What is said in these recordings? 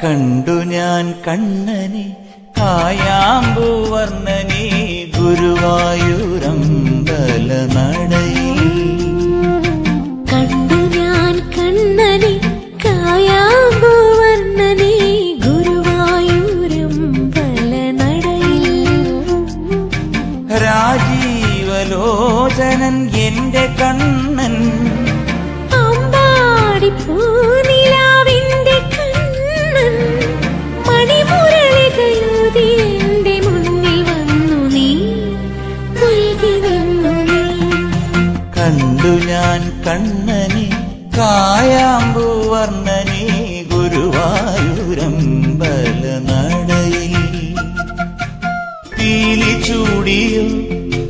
കണ്ടു ഞാൻ കണ്ണനെ കായാമ്പൂവർണ്ണനെ ഗുരുവായൂരമ്പല നടയിൽ. കണ്ടു ഞാൻ കണ്ണനെ കായാമ്പൂവർണ്ണനെ ഗുരുവായൂരമ്പല നടയിൽ. രാജീവലോചനൻ എന്റെ കണ്ണൻ അമ്പാടിപ്പൂനിലാവിന്റെ കണ്ണൻ മണിമുരളികയൂതി എന്റെ മുന്നിൽ വന്നു നീ പുൽകി നിന്നു നീ. കണ്ടു ഞാൻ കണ്ണനെ കായാമ്പൂവർണ്ണനെ ഗുരുവായൂരമ്പല നടയിൽ. പീലി ചൂടിയോ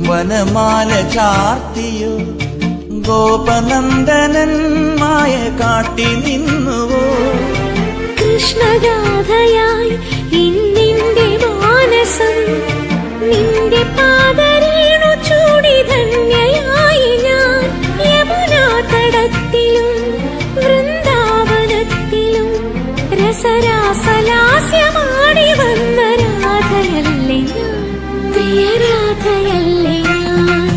വനമാല ചാർത്തിയോ ഗോപനന്ദനൻ മായ കാട്ടി നിന്നുവോ. കൃഷ്ണഗാഥയായി ഇന്നിന്റെ മാനസം നിന്റെ പാദരേണു ചൂടി ധന്യയായി ഞാൻ. യമുനാ തടത്തിലും വൃന്ദാവനത്തിലും രസരാസലാസ്യമാടി വന്ന രാധയല്ലേ ഞാൻ, പ്രിയ രാധയല്ലേ ഞാൻ.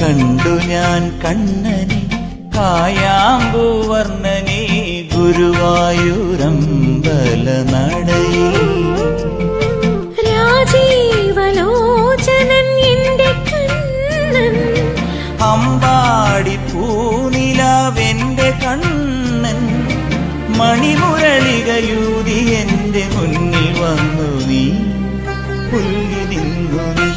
കണ്ടു ഞാൻ കണ്ണനെ കായാമ്പൂവർണ്ണനെ ഗുരുവായൂരമ്പല നടയിൽ. രാജീവലോചനൻ എന്റെ കണ്ണൻ അമ്പാടി പൂനിലാവെന്റെ കണ്ണൻ മണിമുരളികയൂതി എന്റെ മുന്നിൽ വന്നു നീ പുല്ലി നിന്നു നീ.